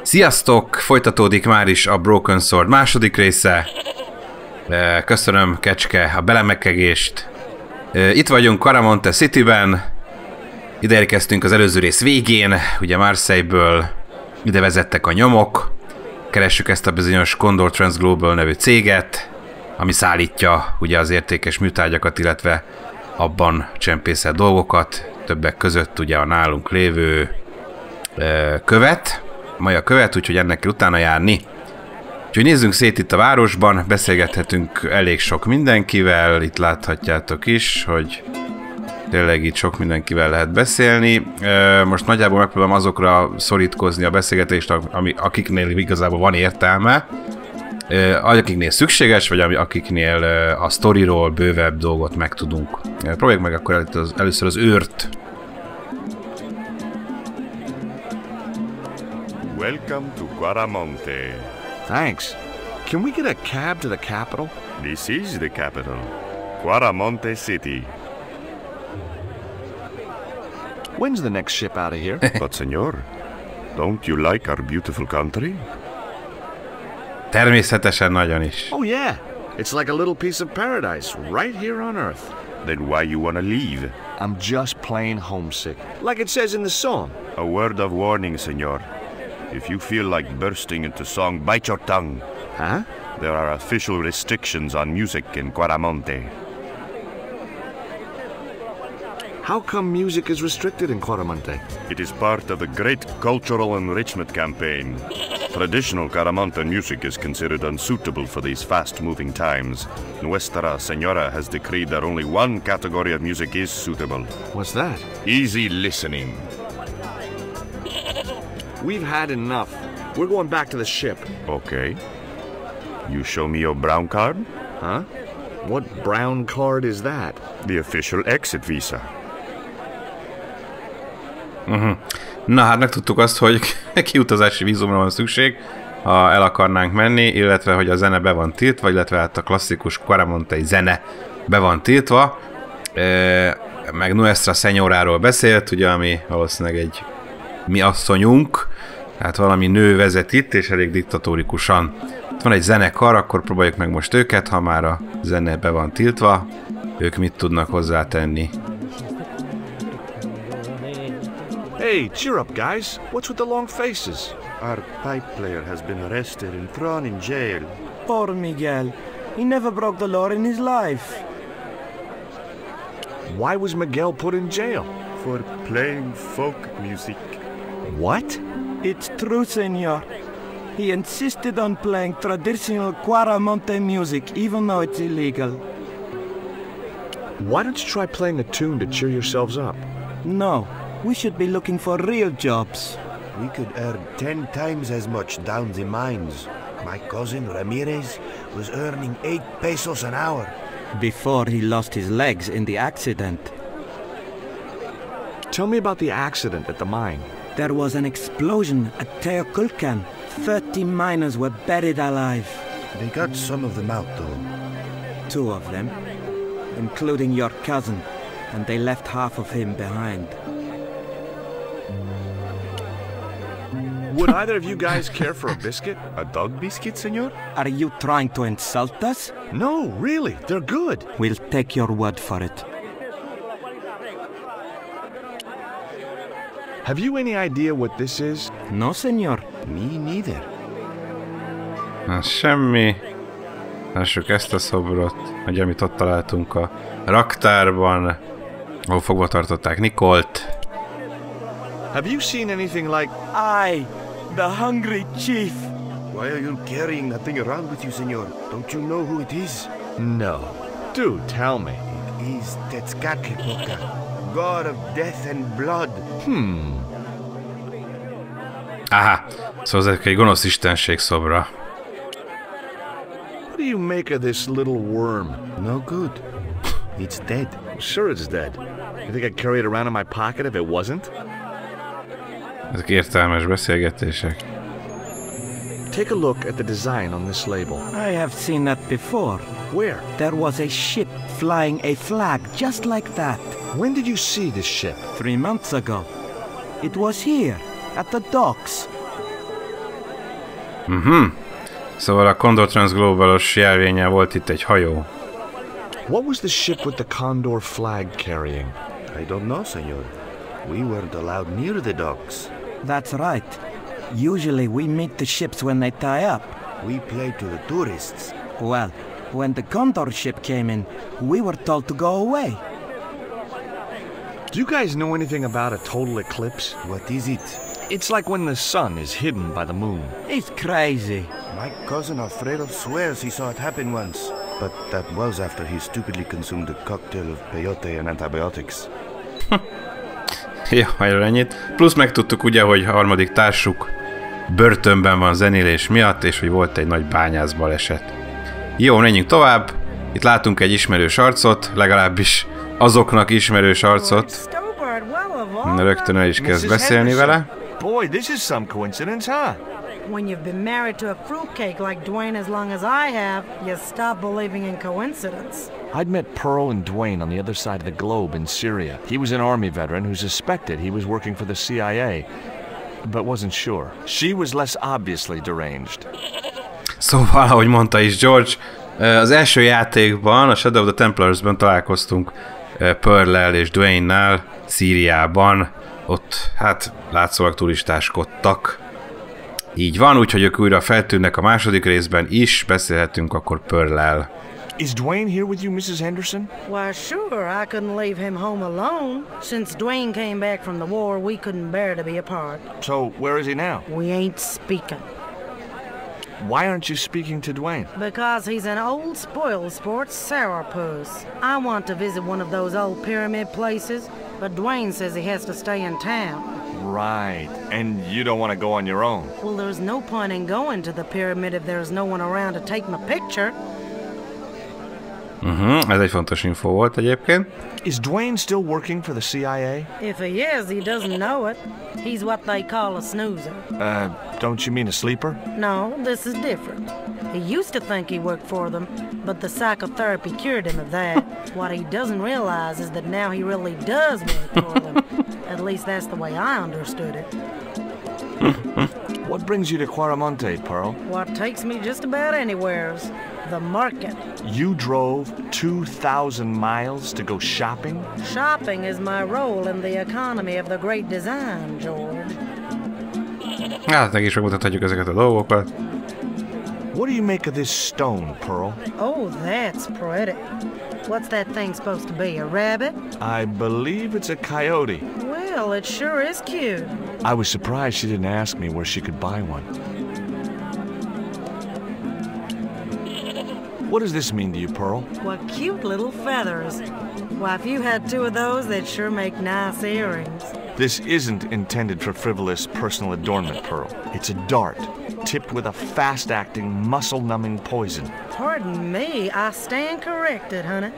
Sziasztok! Folytatódik már is a Broken Sword második része. Köszönöm, Kecske, a belemekegést. Itt vagyunk Caramonte Cityben. Ide érkeztünk az előző rész végén, ugye Marseille-ből ide vezettek a nyomok. Keressük ezt a bizonyos Condor Trans Global nevű céget, ami szállítja ugye az értékes műtárgyakat, illetve abban csempészett dolgokat, többek között ugye a nálunk lévő követ, maja követ, úgyhogy ennek kell utána járni. Úgyhogy nézzünk szét itt a városban, beszélgethetünk elég sok mindenkivel, itt láthatjátok is, hogy tényleg itt sok mindenkivel lehet beszélni. Most nagyjából megpróbálom azokra szorítkozni a beszélgetést, akiknél igazából van értelme, akiknél szükséges, vagy akiknél a sztoriról bővebb dolgot megtudunk. Próbáljuk meg akkor először az őrt. Welcome to Caramonte. Thanks. Can we get a cab to the capital? This is the capital, Caramonte City. When's the next ship out of here? But senor, don't you like our beautiful country? Természetesen nagyon is. Oh yeah, it's like a little piece of paradise right here on Earth. Then why you wanna leave? I'm just plain homesick, like it says in the song. A word of warning, senor. If you feel like bursting into song, bite your tongue. Huh? There are official restrictions on music in Caramonte. How come music is restricted in Caramonte? It is part of the great cultural enrichment campaign. Traditional Caramonte music is considered unsuitable for these fast-moving times. Nuestra Señora has decreed that only one category of music is suitable. What's that? Easy listening. We've had enough. We're going back to the ship. Okay. You show me your brown card? Huh? What brown card is that? The official exit visa. Na hát megtudtuk azt, hogy kiutazási vízumra van szükség, ha el akarnánk menni, illetve hogy a zene be van tiltva, illetve hát a klasszikus caramontei zene be van tiltva. Meg Nuestra Señoráról beszélt, ugye, ami valószínűleg egy mi asszonyunk, tehát valami nő vezet itt, és elég diktatórikusan. Itt van egy zenekar, akkor próbáljuk meg most őket, ha már a zene be van tiltva, ők mit tudnak hozzátenni. Hey, cheer up, guys. What's with the long faces? Our pipe player has been arrested and thrown in jail. Poor Miguel. He never broke the law in his life. Why was Miguel put in jail? For playing folk music. What? It's true, senor. He insisted on playing traditional Caramonte music, even though it's illegal. Why don't you try playing a tune to cheer yourselves up? No, we should be looking for real jobs. We could earn 10 times as much down the mines. My cousin Ramirez was earning 8 pesos an hour. Before he lost his legs in the accident. Tell me about the accident at the mine. There was an explosion at Teoculcan. 30 miners were buried alive. They got some of them out, though. 2 of them, including your cousin, and they left half of him behind. Would either of you guys care for a biscuit? A dog biscuit, senor? Are you trying to insult us? No, really, they're good. We'll take your word for it. Have you any idea what this is? No, senor. Me neither. Na, semmi. Lássuk ezt a szobrot, hogy amit ott találtunk a raktárban, ahol fogva tartották Nicolt. Have you seen anything like... I, the hungry chief. Why are you carrying that thing around with you, senor? Don't you know who it is? No. Dude, tell me. It is Tezcatlipoca, god of death and blood. Aha, szóval ez egy gonosz istenség szobra. What do you make of this little worm? No good. It's dead. Sure it's dead. You think I'd carry it around in my pocket if it wasn't? Ezek értelmes beszélgetések. Take a look at the design on this label. I have seen that before. Where? There was a ship flying a flag just like that. When did you see this ship? 3 months ago. It was here, at the docks. Szóval a Condor Transglobalos jelvénnyel volt itt egy hajó. What was the ship with the Condor flag carrying? I don't know, senor. We weren't allowed near the docks. That's right. Usually we meet the ships when they tie up. We play to the tourists. Well, when the Condor ship came in, we were told to go away. Do you guys know anything about a total eclipse? What is it? It's like when the sun is hidden by the moon. It's crazy. My cousin Alfredo swears he saw it happen once. But that was after he stupidly consumed a cocktail of peyote and antibiotics. Ja, erről ennyit. Plusz megtudtuk ugye, hogy a harmadik társuk börtönben van zenélés miatt, és hogy volt egy nagy bányász baleset. Jó, menjünk tovább. Itt látunk egy ismerős arcot, legalábbis azoknak ismerős arcot. Rögtön el is kezd beszélni vele. Boy, this is some coincidence, huh? When you've been married to a fruitcake like Dwayne as long as I have, you stop believing in coincidence. I'd met Pearl and Dwayne on the other side of the globe in Syria. He was an army veteran who suspected he was working for the CIA, but wasn't sure. She was less obviously deranged. Szóval, ahogy mondta is George, az első játékban, a Shadow of the Templarsben találkoztunk Pearl-lel és Dwayne-nál Szíriában. Ott, hát, látszólag turistáskodtak. Így van, úgyhogy ők újra feltűnnek a második részben is, beszélhetünk akkor Pearl-lel. Is Dwayne here with you, Mrs. Henderson? Why, sure, I couldn't leave him home alone. Since Dwayne came back from the war, we couldn't bear to be apart. So, where is he now? We ain't speaking. Why aren't you speaking to Dwayne? Because he's an old spoil sport sourpuss. I want to visit one of those old pyramid places, but Dwayne says he has to stay in town. Right, and you don't want to go on your own. Well, there's no point in going to the pyramid if there's no one around to take my picture. Ez egy fontos info volt egyébként. Is Dwayne still working for the CIA? If he is, he doesn't know it. He's what they call a snoozer. Don't you mean a sleeper? No, this is different. He used to think he worked for them, but the psychotherapy cured him of that. What he doesn't realize is that now he really does work for them. At least that's the way I understood it. What brings you to Quaramonte, Pearl? What takes me just about anywheres. The market. You drove 2,000 miles to go shopping? Shopping is my role in the economy of the great design, George. Hát, meg is megmutathatjuk ezeket a dolgokat. What do you make of this stone, Pearl? Oh, that's pretty. What's that thing supposed to be, a rabbit? I believe it's a coyote. Well, it sure is cute. I was surprised she didn't ask me where she could buy one. What does this mean to you, Pearl? What cute little feathers. Why, if you had two of those, they'd sure make nice earrings. This isn't intended for frivolous personal adornment, Pearl. It's a dart, tipped with a fast-acting, muscle-numbing poison. Pardon me, I stand corrected, honey.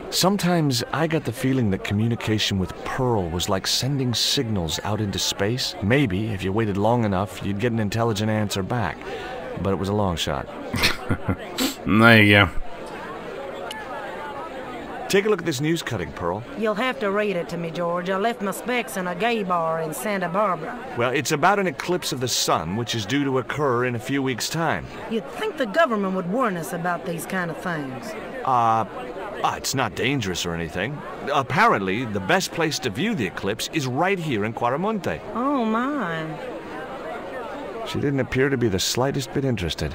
Sometimes I got the feeling that communication with Pearl was like sending signals out into space. Maybe, if you waited long enough, you'd get an intelligent answer back. But it was a long shot. Na igen. Take a look at this news cutting, Pearl. You'll have to read it to me, George. I left my specs in a gay bar in Santa Barbara. Well, it's about an eclipse of the sun, which is due to occur in a few weeks' time. You'd think the government would warn us about these kind of things. It's not dangerous or anything. Apparently, the best place to view the eclipse is right here in Quaramonte. Oh, my. She didn't appear to be the slightest bit interested.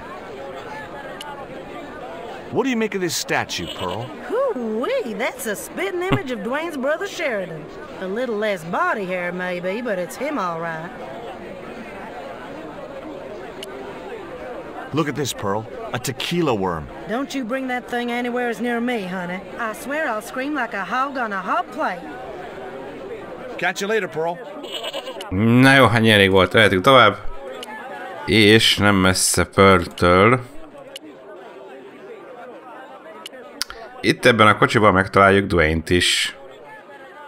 What do you make of this statue, Pearl? Hoo-wee, that's a spitting image of Dwayne's brother Sheridan. A little less body hair, maybe, but it's him all right. Look at this, Pearl. A tequila worm. Don't you bring that thing anywhere near me, honey. I swear I'll scream like a hog on a hot plate. Catch you later, Pearl. Na jó, hát elég volt, lehetünk tovább. És nem messze Pearl-től. Itt ebben a kocsiban megtaláljuk Dwayne-t is.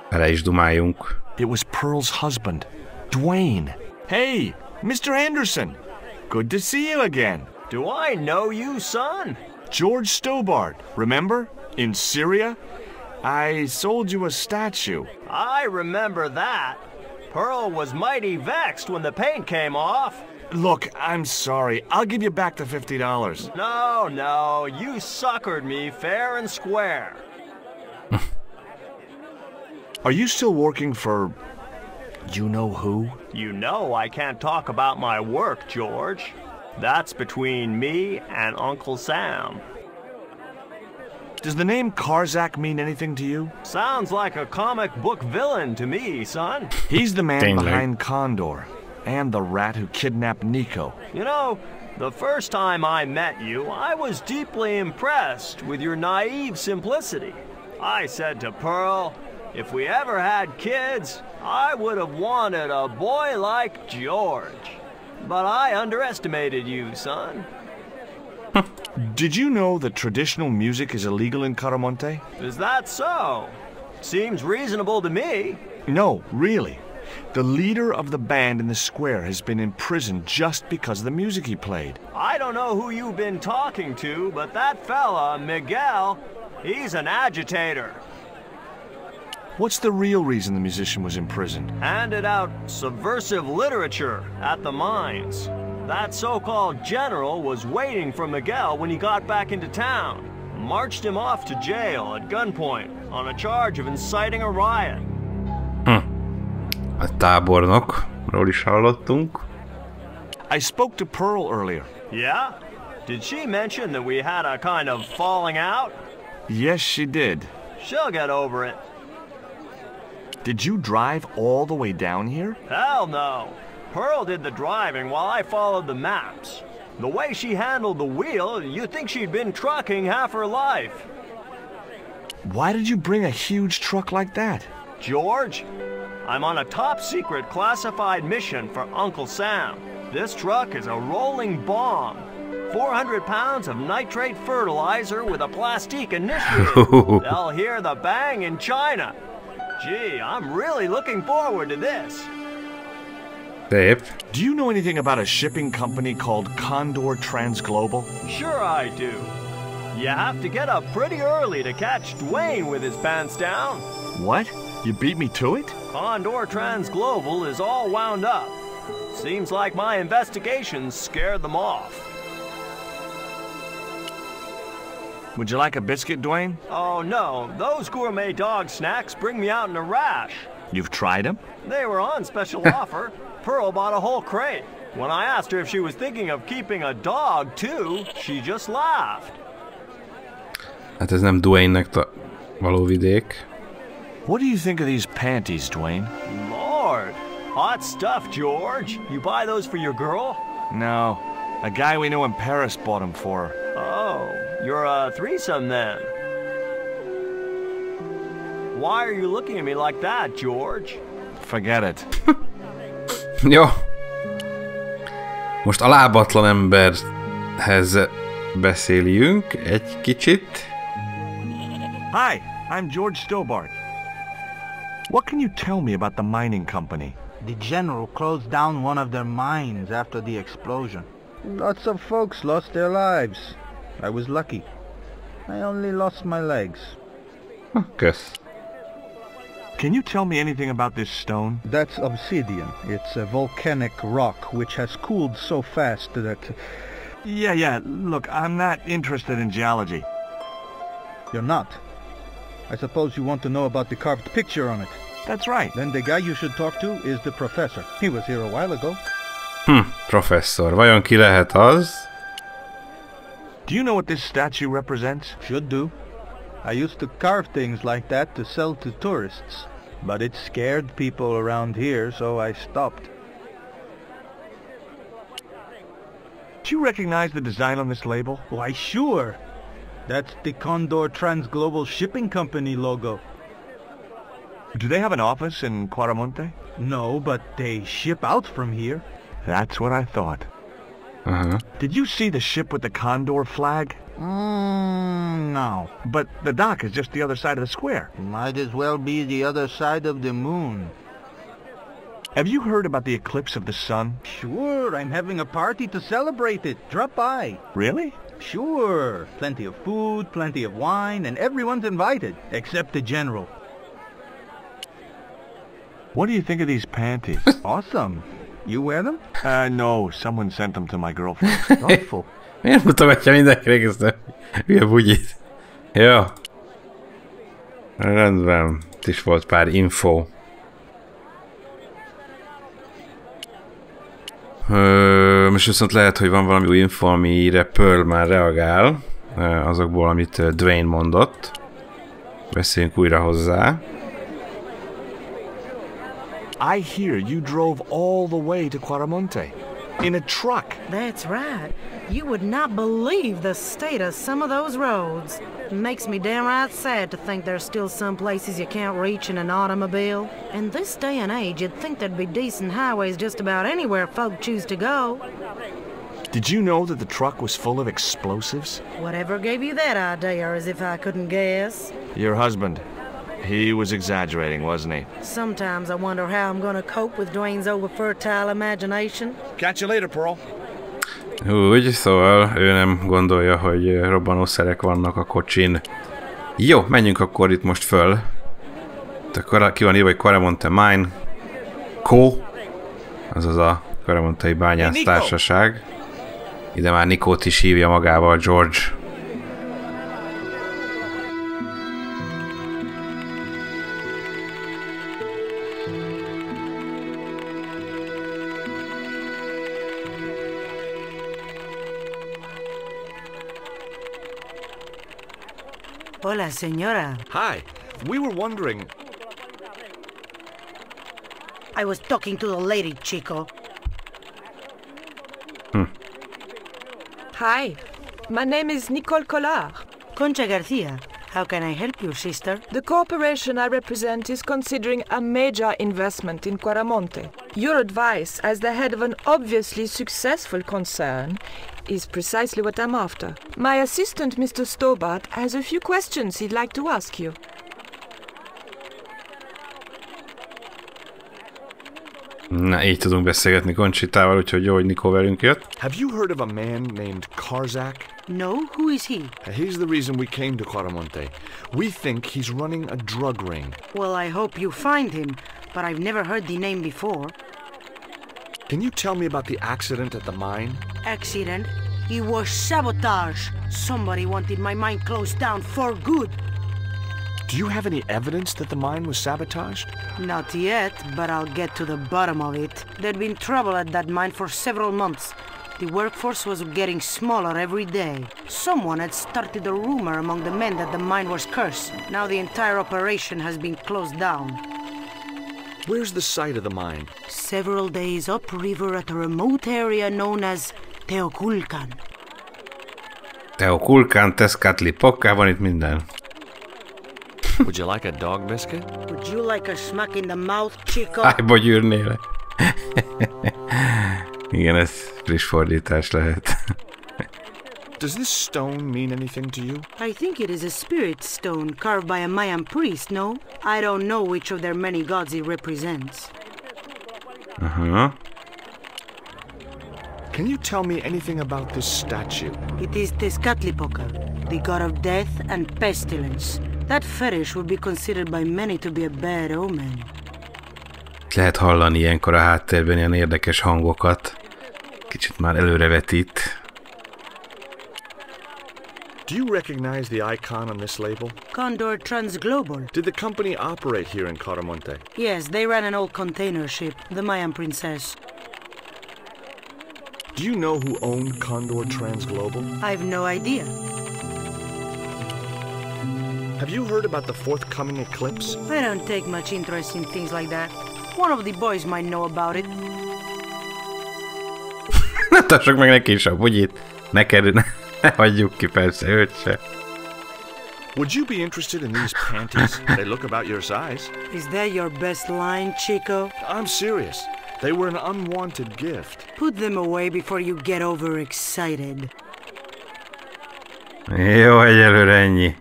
Vele is dumáljunk. It was Pearl's husband, Dwayne. Hey, Mr. Anderson. Good to see you again. Do I know you, son? George Stobbart, remember? In Syria? I sold you a statue. I remember that. Pearl was mighty vexed when the paint came off. Look, I'm sorry. I'll give you back the $50. No, you suckered me fair and square. Are you still working for... you know who? You know I can't talk about my work, George. That's between me and Uncle Sam. Does the name Karzak mean anything to you? Sounds like a comic book villain to me, son. He's the man behind Condor, and the rat who kidnapped Nico. You know, the first time I met you, I was deeply impressed with your naive simplicity. I said to Pearl, if we ever had kids, I would have wanted a boy like George. But I underestimated you, son. Did you know that traditional music is illegal in Caramonte? Is that so? Seems reasonable to me. No, really. The leader of the band in the square has been imprisoned just because of the music he played. I don't know who you've been talking to, but that fella, Miguel, he's an agitator. What's the real reason the musician was imprisoned? Handed out subversive literature at the mines. That so-called general was waiting for Miguel when he got back into town. Marched him off to jail at gunpoint on a charge of inciting a riot. A tábornokról is hallottunk. I spoke to Pearl earlier. Yeah? Did she mention that we had a kind of falling out? Yes, she did. She'll get over it. Did you drive all the way down here? Hell no. Pearl did the driving while I followed the maps. The way she handled the wheel, you'd think she'd been trucking half her life. Why did you bring a huge truck like that? George, I'm on a top-secret classified mission for Uncle Sam. This truck is a rolling bomb. 400 pounds of nitrate fertilizer with a plastique initiative. They'll hear the bang in China. Gee, I'm really looking forward to this. Szép. Do you know anything about a shipping company called Condor Transglobal? Sure I do. You have to get up pretty early to catch Dwayne with his pants down. What? You beat me to it? Condor Transglobal is all wound up. Seems like my investigations scared them off. Would you like a biscuit, Dwayne? Oh no, those gourmet dog snacks bring me out in a rash. You've tried them? They were on special offer. Pearl bought a whole crate. When I asked her if she was thinking of keeping a dog too, she just laughed. Hát ez nem Dwayne-nek való vidék. What do you think of these panties, Dwayne? Lord, hot stuff, George. You buy those for your girl? No, a guy we know in Paris bought them for her. Oh, you're a threesome then. Why are you looking at me like that, George? Forget it. Jó. Most a lábatlan emberhez beszéljünk egy kicsit. Hi, I'm George Stobbart. What can you tell me about the mining company? The general closed down one of their mines after the explosion. Lots of folks lost their lives. I was lucky. I only lost my legs. Kösz. Can you tell me anything about this stone? That's obsidian. It's a volcanic rock which has cooled so fast that... Yeah, look, I'm not interested in geology. You're not? I suppose you want to know about the carved picture on it. That's right. Then the guy you should talk to is the professor. He was here a while ago. Professzor. Vajon ki lehet az? Do you know what this statue represents? Should do. I used to carve things like that to sell to tourists. But it scared people around here, so I stopped. Do you recognize the design on this label? Why, sure. That's the Condor Transglobal Shipping Company logo. Do they have an office in Quaramonte? No, but they ship out from here. That's what I thought. Did you see the ship with the Condor flag? No. But the dock is just the other side of the square. Might as well be the other side of the moon. Have you heard about the eclipse of the sun? Sure, I'm having a party to celebrate it. Drop by. Really? Sure. Plenty of food, plenty of wine, and everyone's invited, except the general. What do you think of these panties? Awesome. You wear them? No, someone sent them to my girlfriend. Thoughtful. Miért mutogatja mindenkinek ezt a hülye bugyit? Jó. Rendben. Itt is volt pár info. Most viszont lehet, hogy van valami új info, amire Pearl már reagál. Azokból, amit Dwayne mondott. Beszéljünk újra hozzá. I hear you drove all the way to Quaramonte in a truck. That's right. You would not believe the state of some of those roads. Makes me downright sad to think there's still some places you can't reach in an automobile. In this day and age, you'd think there'd be decent highways just about anywhere folk choose to go. Did you know that the truck was full of explosives? Whatever gave you that idea, as if I couldn't guess? Your husband. He was exaggerating, wasn't he? Sometimes I wonder how I'm gonna cope with Dwayne's over-fertile imagination. Catch you later, Pearl. Úgy, szóval ő nem gondolja, hogy robbanószerek vannak a kocsin. Jó, menjünk akkor itt most föl. Ki van írva, hogy Quaramonte Mine Co. Azaz a Quaramonte-i bányász társaság. Ide már Nicót is hívja magával George. Hola, señora. Hi. We were wondering... I was talking to the lady, Chico. Hi. My name is Nicole Collard. Concha Garcia. How can I help you, sister? The corporation I represent is considering a major investment in Quaramonte. Your advice, as the head of an obviously successful concern, is precisely what I'm after. My assistant, Mr. Stobbart, has a few questions he'd like to ask you. Na, így tudunk beszélgetni Conchitával, úgyhogy jó, hogy Nico velünk jött. Have you heard of a man named Karzak? No? Who is he? He's the reason we came to Quaramonte. We think he's running a drug ring. Well, I hope you find him, but I've never heard the name before. Can you tell me about the accident at the mine? Accident? It was sabotage. Somebody wanted my mine closed down for good. Do you have any evidence that the mine was sabotaged? Not yet, but I'll get to the bottom of it. There'd been trouble at that mine for several months. The workforce was getting smaller every day. Someone had started a rumor among the men that the mine was cursed. Now the entire operation has been closed down. Where's the site of the mine? Several days upriver at a remote area known as Teoculcan. Teoculcan, Tezcatlipoca, van itt minden. Would you like a dog biscuit? Would you like a smack in the mouth, Chico? Ájba gyűrnél. Igen, ez friss fordítás lehet. Does this stone mean anything to you? I think it is a spirit stone carved by a Mayan priest, no? I don't know which of their many gods it represents. Uh-huh. Can you tell me anything about this statue? It is Tezcatlipoca, the god of death and pestilence. That fetish would be considered by many to be a bad omen. Lehet hallani ilyenkor a háttérben ilyen érdekes hangokat. Kicsit már előrevetít. Do you recognize the icon on this label? Condor Transglobal. Did the company operate here in Quaramonte? Yes, they ran an old container ship, the Mayan Princess. Do you know who owned Condor Transglobal? I've no idea. Have you heard about the forthcoming eclipse? I don't take much interest in things like that. One of the boys might know about it. Ne tassuk meg neki is a bugyit. Neked ne hagyjuk ki persze őt se. Would you be interested in these panties? They look about your size. Is that your best line, Chico? I'm serious. They were an unwanted gift. Put them away before you get overexcited. Jó, egyelőre ennyi.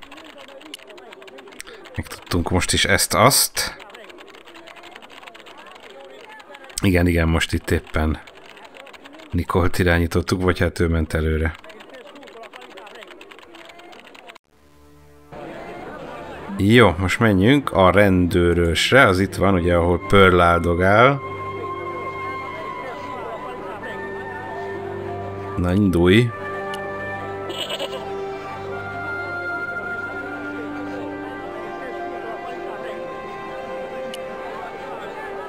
Megtudtunk most is ezt-azt. Igen, most itt éppen Nicolt irányítottuk, vagy hát ő ment előre. Jó, most menjünk a rendőrösre, az itt van, ugye, ahol Pearl áldogál. Na, indulj.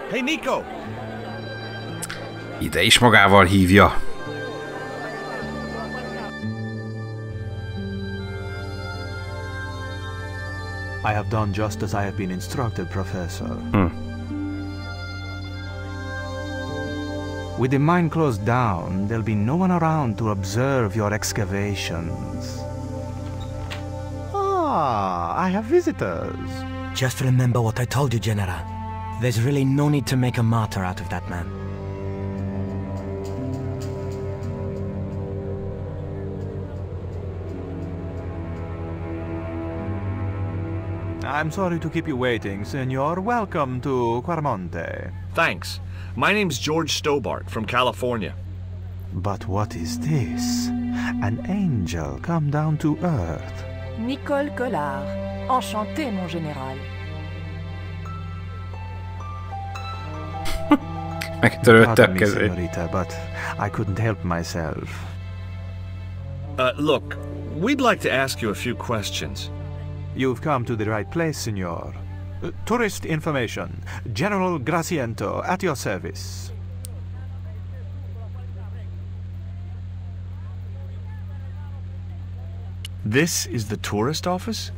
Hey, Nico! Ide is magával hívja. I have done just as I have been instructed, Professor. With the mine closed down, there'll be no one around to observe your excavations. Ah, I have visitors. Just remember what I told you, General. There's really no need to make a martyr out of that man. I'm sorry to keep you waiting, Senor. Welcome to Quarmonte. Thanks. My name's George Stobbart from California. But what is this? An angel come down to earth. Nicole Collard. Enchanté, mon général. Pardon me, señorita, but I couldn't help myself. Look, we'd like to ask you a few questions. You've come to the right place, senor. Tourist information. General Graciento, at your service. This is the tourist office?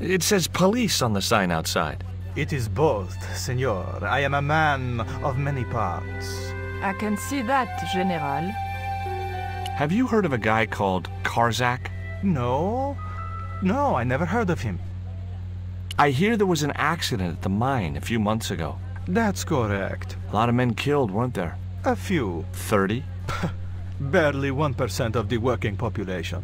It says police on the sign outside. It is both, senor. I am a man of many parts. I can see that, General. Have you heard of a guy called Karzak? No. No, I never heard of him. I hear there was an accident at the mine a few months ago. That's correct. A lot of men killed, weren't there? A few. 30? Barely 1% of the working population.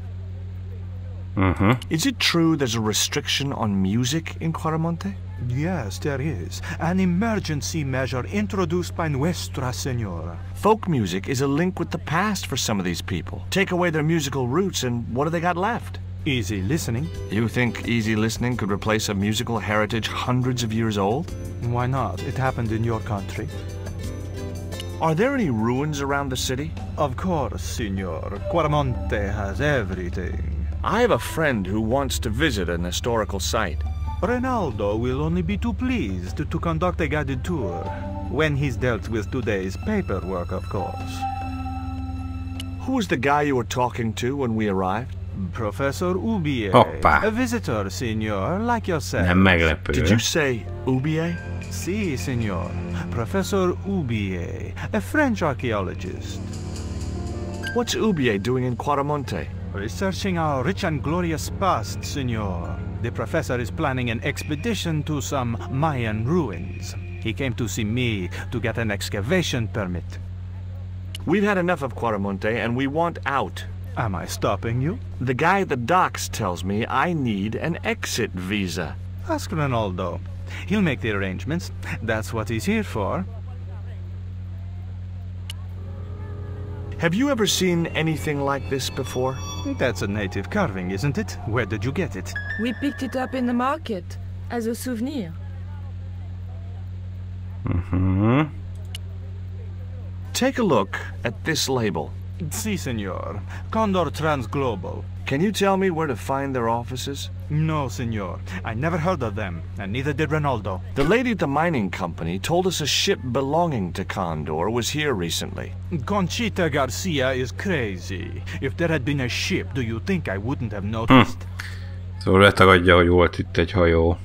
Is it true there's a restriction on music in Quarmonte? Yes, there is. An emergency measure introduced by Nuestra Senora. Folk music is a link with the past for some of these people. Take away their musical roots and what do they got left? Easy listening. You think easy listening could replace a musical heritage hundreds of years old? Why not? It happened in your country. Are there any ruins around the city? Of course, senor. Quarmonte has everything. I have a friend who wants to visit an historical site. Ronaldo will only be too pleased to conduct a guided tour, when he's dealt with today's paperwork, of course. Who was the guy you were talking to when we arrived? Professor Oubier. Hoppá. A visitor, senor, like yourself. Nem meglepő. Did you say Oubier? Si, senor. Professor Oubier, a French archaeologist. What's Oubier doing in Quarmonte? Researching our rich and glorious past, senor. The professor is planning an expedition to some Mayan ruins. He came to see me to get an excavation permit. We've had enough of Quarmonte and we want out. Am I stopping you? The guy at the docks tells me I need an exit visa. Ask Ronaldo. He'll make the arrangements. That's what he's here for. Have you ever seen anything like this before? That's a native carving, isn't it? Where did you get it? We picked it up in the market as a souvenir. Take a look at this label. Si, senor. Condor Transglobal. Can you tell me where to find their offices? No, senor. I never heard of them, and neither did Ronaldo. The lady at the mining company told us a ship belonging to Condor was here recently. Conchita Garcia is crazy. If there had been a ship, do you think I wouldn't have noticed? Szóval letagadja, hogy volt itt egy hajó.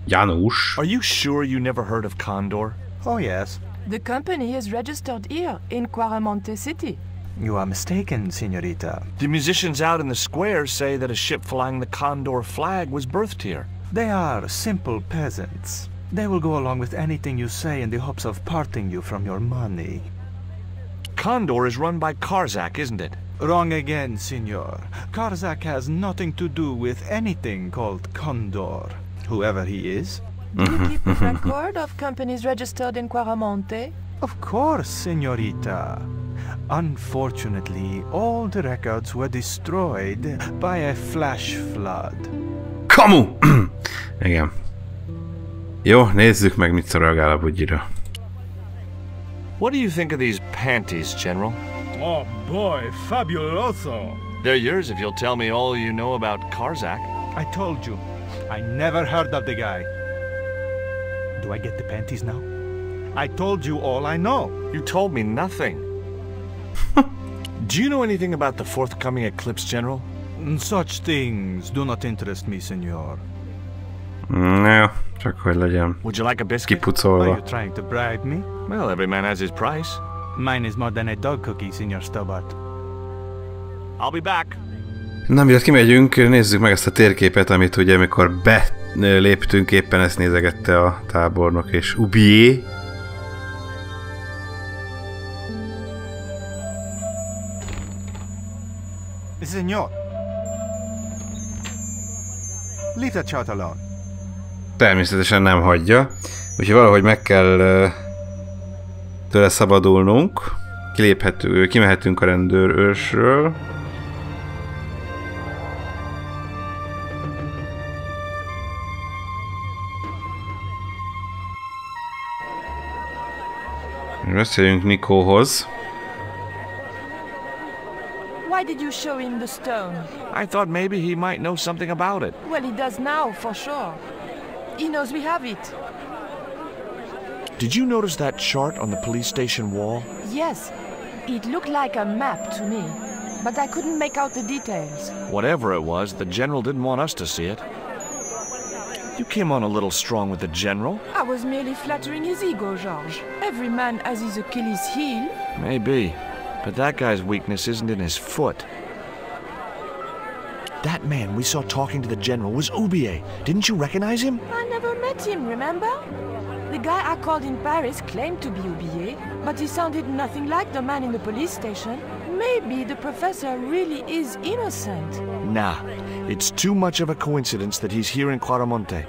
Janus. Are you sure you never heard of Condor? Oh, yes. The company is registered here in Quarmonte City. You are mistaken, señorita. The musicians out in the square say that a ship flying the Condor flag was birthed here. They are simple peasants. They will go along with anything you say in the hopes of parting you from your money. Condor is run by Karzak, isn't it? Wrong again, senor. Karzak has nothing to do with anything called Condor, whoever he is. Do you keep a record of companies registered in Quarmonte? Of course, señorita. Unfortunately, all the records were destroyed by a flash flood. Kamu! Igen. Jó, nézzük meg, mit reagál a bugyira. What do you think of these panties, General? Oh boy, fabuloso! They're yours if you'll tell me all you know about Karzak. I told you, I never heard of the guy. Do I get the panties now? I told you all I know. You told me nothing. Do you know anything about the forthcoming eclipse, General? Such things do not interest me, senor. No, csak hogy legyen Would you like a biscuit? Are kipucolva. you trying to bribe me? Well, every man has his price. Mine is more than a dog cookie, Senor Stobbart. I'll be back. Na, mielőtt kimegyünk, nézzük meg ezt a térképet, amit ugye amikor beléptünk, éppen ezt nézegette a tábornok és Oubier. Senor. Leave the child alone. Természetesen nem hagyja, úgyhogy valahogy meg kell tőle szabadulnunk. Kimehetünk a rendőrőrsről. Beszéljünk Nicohoz. Why did you show him the stone? I thought maybe he might know something about it. Well, he does now, for sure. He knows we have it. Did you notice that chart on the police station wall? Yes, it looked like a map to me, but I couldn't make out the details. Whatever it was, the General didn't want us to see it. You came on a little strong with the General. I was merely flattering his ego, George. Every man has his Achilles heel. Maybe, but that guy's weakness isn't in his foot. That man we saw talking to the General was Oubier. Didn't you recognize him? I never met him, remember? The guy I called in Paris claimed to be Oubier, but he sounded nothing like the man in the police station. Maybe the professor really is innocent. Nah, it's too much of a coincidence that he's here in Claramonte.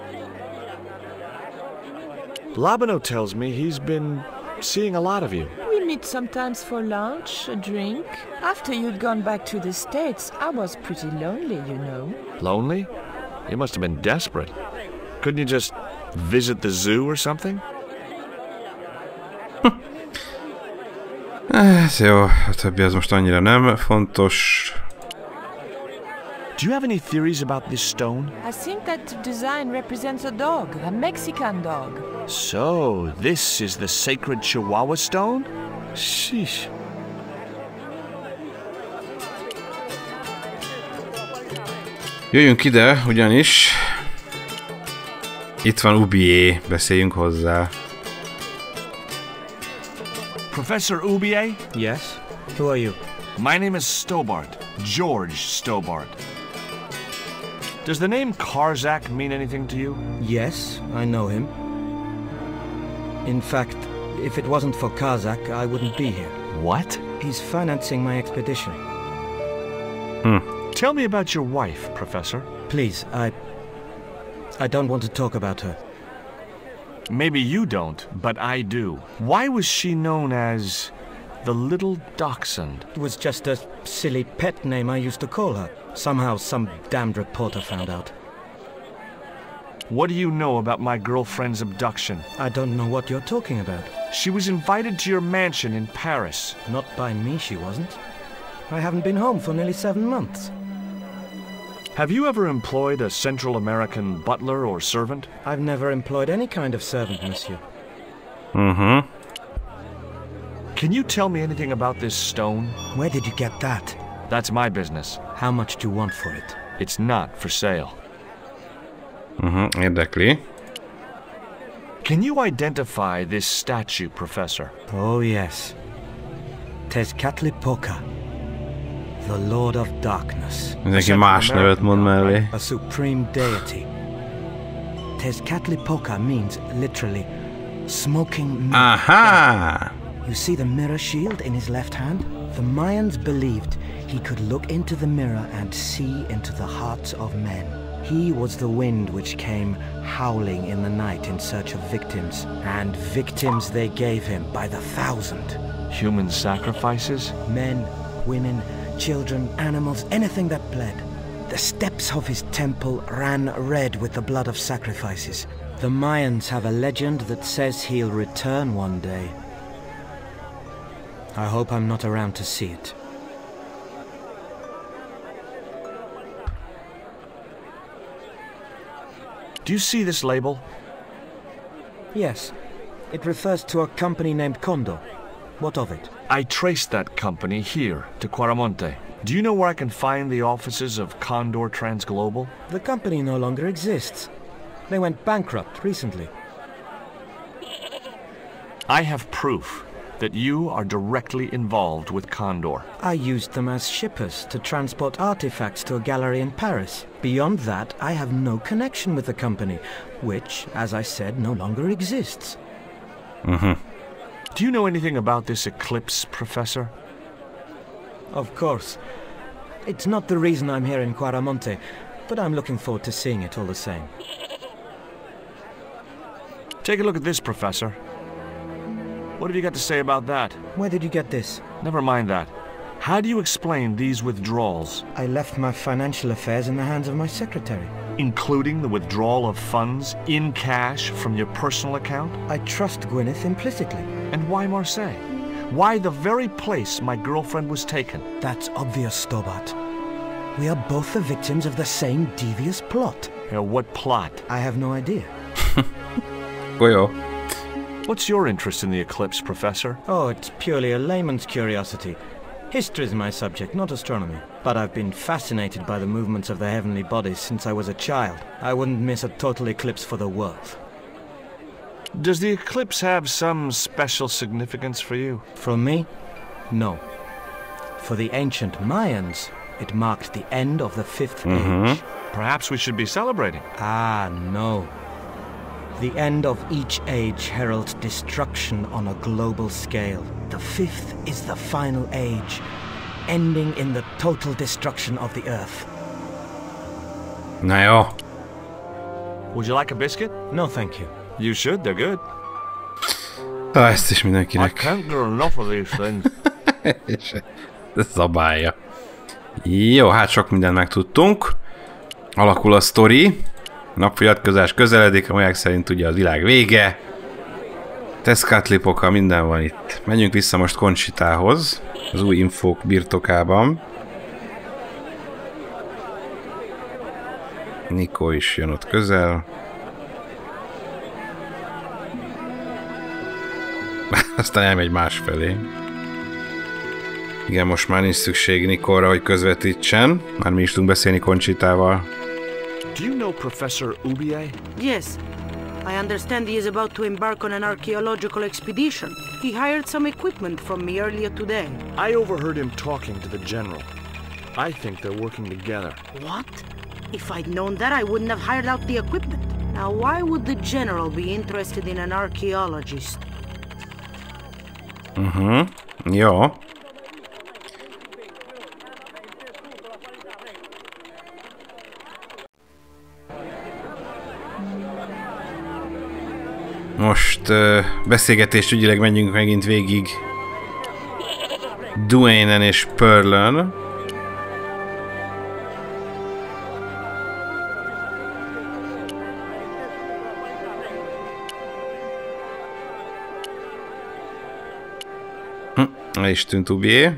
Labano tells me he's been seeing a lot of you. We meet sometimes for lunch, a drink. After you'd gone back to the States, I was pretty lonely, you know. Lonely? You must have been desperate. Couldn't you just visit the zoo or something? Jó, a többi az most annyira nem fontos. Do you have any theories about this stone? I think that design represents a dog, a Mexican dog. So, this is the sacred Chihuahua stone? Sheesh. Jöjjünk ide, ugyanis itt van Oubier, beszéljünk hozzá. Professor Oubier? Yes? Who are you? My name is Stobbart, George Stobbart. Does the name Karzak mean anything to you? Yes, I know him. In fact, if it wasn't for Karzak, I wouldn't be here. What? He's financing my expedition. Tell me about your wife, Professor. Please, I don't want to talk about her. Maybe you don't, but I do. Why was she known as the Little Dachshund? It was just a silly pet name I used to call her. Somehow some damned reporter found out. What do you know about my girlfriend's abduction? I don't know what you're talking about. She was invited to your mansion in Paris. Not by me, she wasn't. I haven't been home for nearly 7 months. Have you ever employed a Central American butler or servant? I've never employed any kind of servant, monsieur. Mm-hmm. Can you tell me anything about this stone? Where did you get that? That's my business. How much do you want for it? It's not for sale. Érdekli. Can you identify this statue, Professor? Oh, yes. Tezcatlipoca, the Lord of Darkness. Mindenki más nevet mond mellé. A supreme deity. Tezcatlipoca means literally smoking mirror. Aha! You see the mirror shield in his left hand? The Mayans believed he could look into the mirror and see into the hearts of men. He was the wind which came howling in the night in search of victims, and victims they gave him by the thousand. Human sacrifices? Men, women, children, animals, anything that bled. The steps of his temple ran red with the blood of sacrifices. The Mayans have a legend that says he'll return one day. I hope I'm not around to see it. Do you see this label? Yes. It refers to a company named Condor. What of it? I traced that company here, to Quaramonte. Do you know where I can find the offices of Condor Transglobal? The company no longer exists. They went bankrupt recently. I have proof that you are directly involved with Condor. I used them as shippers to transport artifacts to a gallery in Paris. Beyond that, I have no connection with the company, which, as I said, no longer exists. Do you know anything about this eclipse, Professor? Of course. It's not the reason I'm here in Quaramonte, but I'm looking forward to seeing it all the same. Take a look at this, Professor. What have you got to say about that? Where did you get this? Never mind that. How do you explain these withdrawals? I left my financial affairs in the hands of my secretary. Including the withdrawal of funds in cash from your personal account? I trust Gwyneth implicitly. And why Marseille? Why the very place my girlfriend was taken? That's obvious, Stobbart. We are both the victims of the same devious plot. What plot? I have no idea. What's your interest in the eclipse, Professor? Oh, it's purely a layman's curiosity. History is my subject, not astronomy. But I've been fascinated by the movements of the heavenly bodies since I was a child. I wouldn't miss a total eclipse for the world. Does the eclipse have some special significance for you? For me? No. For the ancient Mayans, it marked the end of the fifth age. Perhaps we should be celebrating. Ah, no. The end of each age heralds destruction on a global scale. The fifth is the final age, ending in the total destruction of the Earth. Na jó. Would you like a biscuit? No, thank you. You should, they're good. Ezt is mindenkinek. I can't get enough of these things. Ez zabálja. Jó, hát sok mindent megtudtunk. Alakul a sztori. Napfogyatkozás közeledik, a maják szerint ugye a világ vége. Teszkátlipoka, minden van itt. Menjünk vissza most Conchitához, az új infók birtokában. Nico is jön ott közel. Aztán elmegy másfelé. Igen, most már nincs szükség Nicolra, hogy közvetítsen. Már mi is tudunk beszélni Conchitával. Do you know Professor Oubier? Yes. I understand he is about to embark on an archaeological expedition. He hired some equipment from me earlier today. I overheard him talking to the general. I think they're working together. What? If I'd known that, I wouldn't have hired out the equipment. Now, why would the general be interested in an archaeologist? Jó. Most beszélgetést ügyileg menjünk megint végig Duane-en és Pearl-ön. El is tűnt Oubier.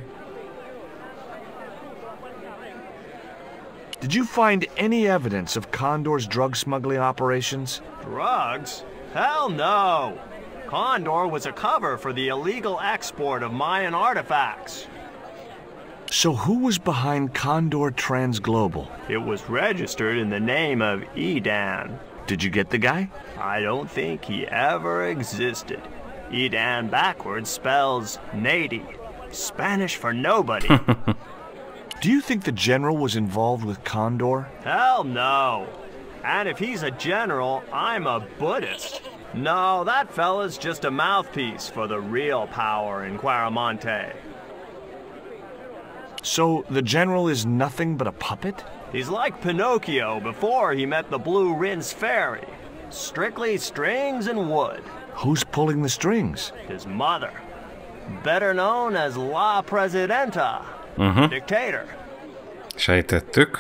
Did you find any evidence of Condor's drug smuggling operations? Drugs? Hell no! Condor was a cover for the illegal export of Mayan artifacts. So who was behind Condor Transglobal? It was registered in the name of Edan. Did you get the guy? I don't think he ever existed. Edan backwards spells Nady, Spanish for nobody. Do you think the general was involved with Condor? Hell no. And if he's a general, I'm a Buddhist. No, that fella's just a mouthpiece for the real power in Quaramonte. So the general is nothing but a puppet? He's like Pinocchio before he met the Blue Rinse Fairy. Strictly strings and wood. Who's pulling the strings? His mother. Better known as La Presidenta. Dictator. Sejtettük.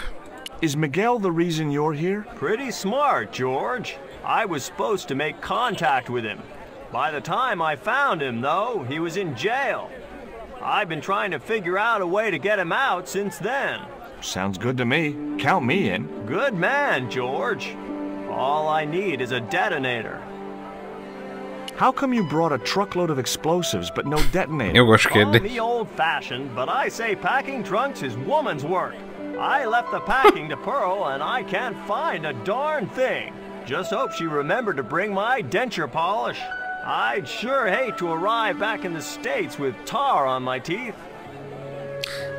Is Miguel the reason you're here? Pretty smart, George. I was supposed to make contact with him. By the time I found him, though, he was in jail. I've been trying to figure out a way to get him out since then. Sounds good to me. Count me in. Good man, George. All I need is a detonator. How come you brought a truckload of explosives but no detonator? Jogos Call kérdés. me old-fashioned, but I say packing trunks is woman's work. I left the packing to Pearl, and I can't find a darn thing. Just hope she remembered to bring my denture polish. I'd sure hate to arrive back in the States with tar on my teeth.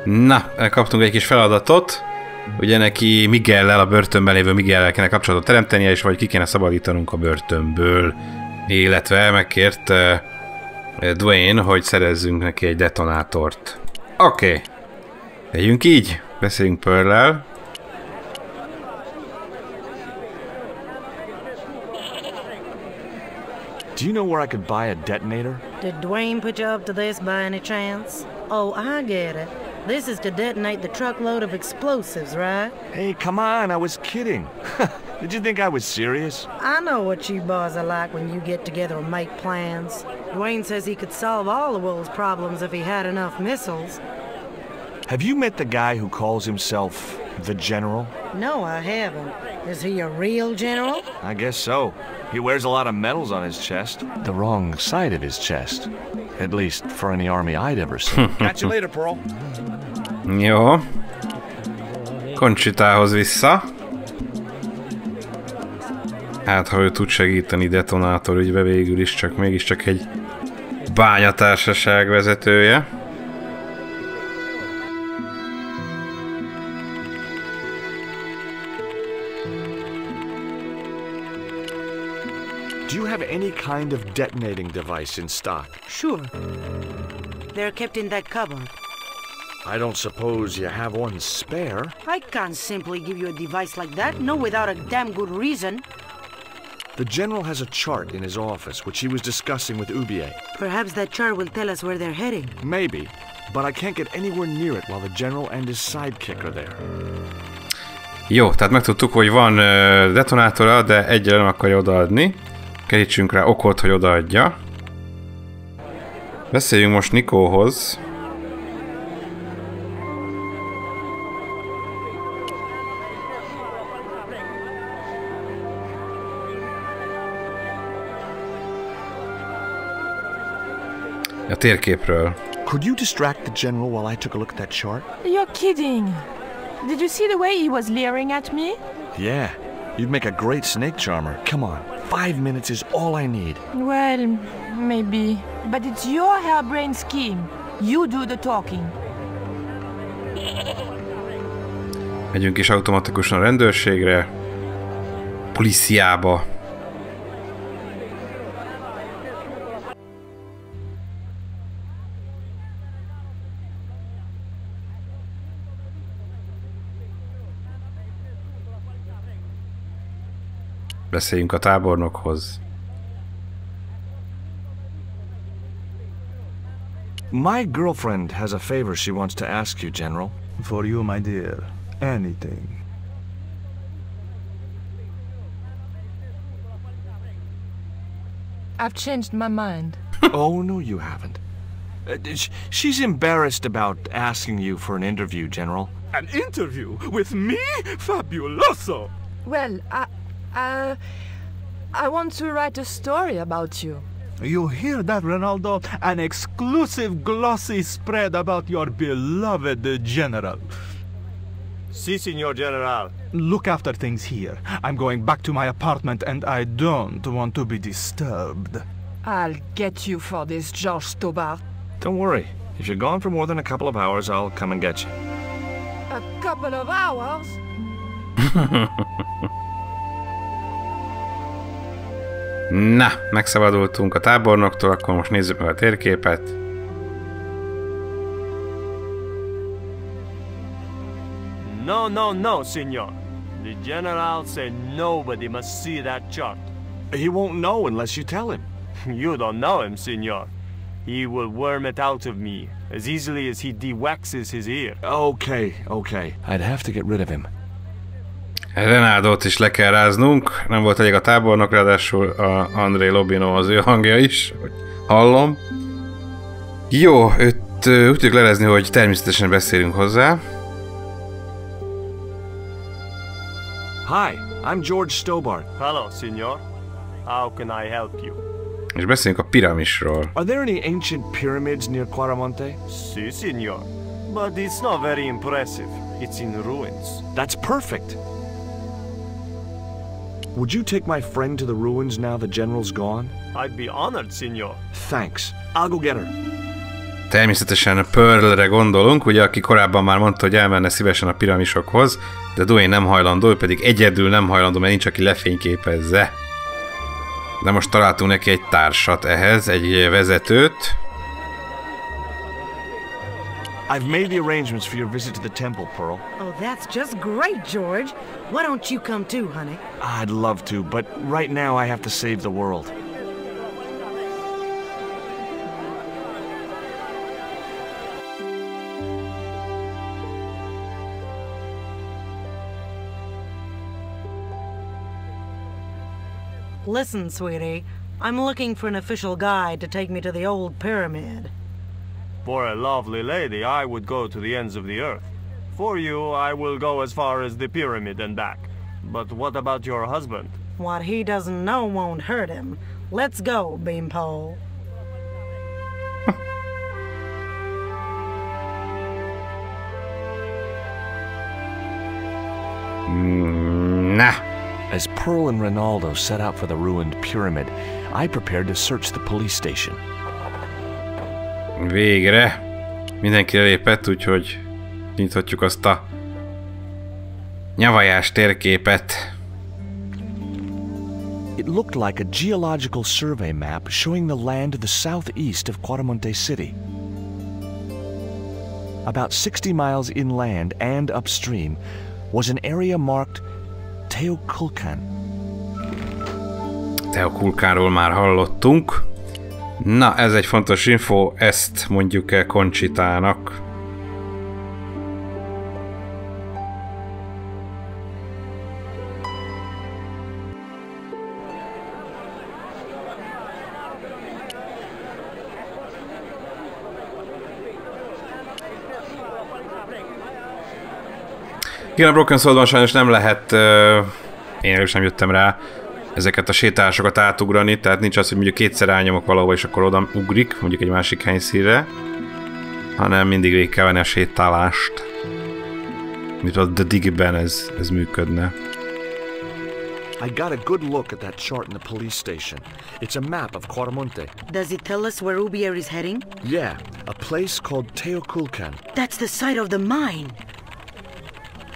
Na, kaptunk egy kis feladatot. Ugye neki Miguellel, a börtönben lévő Miguellel kéne kapcsolatot teremtenie, és vagy ki kéne szabadítanunk a börtönből. Illetve megkért Dwayne, hogy szerezzünk neki egy detonátort. Oké. Legyünk így. Beszéljünk Pearl-lel. Do you know where I could buy a detonator? Did Dwayne put you up to this by any chance? Oh, I get it. This is to detonate the truckload of explosives, right? Hey, come on, I was kidding. Did you think I was serious? I know what you boys are like when you get together and make plans. Dwayne says he could solve all the world's problems if he had enough missiles. Have you met the guy who calls himself the General? No, I haven't. Is he a real general? I guess so. He wears a lot of medals on his chest. The wrong side of his chest. At least for any army I'd ever seen. Catch you later, Pearl. Jó. Conchitához vissza. Hát, ha ő tud segíteni detonátor ügybe, végül is csak mégiscsak egy bányatársaság vezetője. Do you have any kind of detonating device in stock? Sure. They're kept in that cupboard. I don't suppose you have one spare? I can't simply give you a device like that, no without a damn good reason. The General has a chart in his office, which he was discussing with Oubier. Perhaps that chart will tell us where they're heading. Maybe, but I can't get anywhere near it while the General and his sidekick are there. Jó, tehát megtudtuk, hogy van detonátora, de egyre nem akarja odaadni. Kerítsünk rá okot, hogy odaadja. Beszéljünk most Nicohoz. A térképről. Could you distract the General while I took a look at that chart? You're kidding. Did you see the way he was leering at me? Yeah, you'd make a great snake charmer. Come on, 5 minutes is all I need. Well, maybe. But it's your harebrained scheme. You do the talking. Megyünk is automatikusan a rendőrségre. Políciába. Beszéljünk a tábornokhoz. My girlfriend has a favor she wants to ask you, General. For you, my dear. Anything. I've changed my mind. Oh, no, you haven't. She's embarrassed about asking you for an interview, General. An interview with me? Fabuloso! Well, I want to write a story about you. You hear that, Ronaldo? An exclusive glossy spread about your beloved General. Si, Signor General. Look after things here. I'm going back to my apartment and I don't want to be disturbed. I'll get you for this, George Stobbart. Don't worry. If you're gone for more than a couple of hours, I'll come and get you. A couple of hours? Na, megszabadultunk a tábornoktól, akkor most nézzük meg a térképet. No, no, no, Signor. The General said nobody must see that chart. He won't know unless you tell him. You don't know him, Signor. He will worm it out of me as easily as he de-waxes his ear. Okay, okay. I'd have to get rid of him. Renaldot is le kell ráznunk. Nem volt elég a tábornok, ráadásul a André Lobino az ő hangja is. Hallom. Jó, ő úgy tudjuk lelezni, hogy természetesen beszélünk hozzá. Hi, I'm George Stobbart. Hello, senor. How can I help you? És beszélünk a piramisról. Are there any ancient pyramids near Quaramonte? Si, senor. But it's not very impressive. It's in ruins. That's perfect. Would you take my friend to the ruins now the general's gone? I'd be honored, senor. Thanks. I'll go get her. Természetesen Pearlre gondolunk, ugye, aki korábban már mondta, hogy elmenne szívesen a piramisokhoz, de Dwayne nem hajlandó, ő pedig egyedül nem hajlandó, mert nincs, aki lefényképezze. De most találtunk neki egy társat ehhez, egy vezetőt. I've made the arrangements for your visit to the temple, Pearl. Oh, that's just great, George. Why don't you come too, honey? I'd love to, but right now I have to save the world. Listen, sweetie, I'm looking for an official guide to take me to the old pyramid. For a lovely lady, I would go to the ends of the earth. For you, I will go as far as the pyramid and back. But what about your husband? What he doesn't know won't hurt him. Let's go, Beanpole. Nah. As Pearl and Ronaldo set out for the ruined pyramid, I prepared to search the police station. Végre. Mindenki elépett, úgyhogy nyithatjuk azt a nyavajás térképet. It looked like a geological survey map showing the land to the southeast of Quaramonte City. About 60 miles inland and upstream was an area marked Teokulkan. Teokulkánról már hallottunk. Na, ez egy fontos info, ezt mondjuk el Conchitának. Igen, a Broken Sword-ban sajnos nem lehet, én előbb sem jöttem rá, ezeket a sétásokat átugrani, tehát nincs az, hogy mondjuk kétszer elnyomok valahova, és akkor oda ugrik, mondjuk egy másik helyszínre, hanem mindig végig kell venni a sétálást. Mint a The Digben ez működne. I got a good look at that chart in the police station. It's a map of Quaramonte. Does it tell us where Oubier is heading? Yeah, a place called Teokulkan. That's the site of the mine.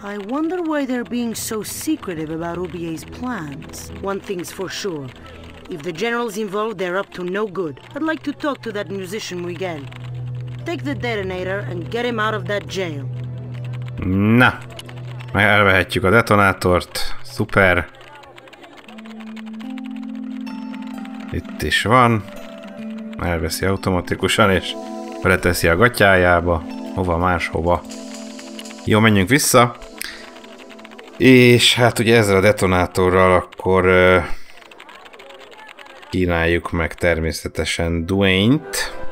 I wonder why they're being so secretive about Aubier's plans. One thing's for sure. If the general's involved, they're up to no good. I'd like to talk to that musician Miguel. Take the detonator and get him out of that jail. Na, meg elvehetjük a detonátort. Szuper. Itt is van. Elveszi automatikusan, és beleteszi a gatyájába. Hova máshova. Jó, menjünk vissza. És hát ugye ezzel a detonátorral akkor kínáljuk meg természetesen Dwayne-t.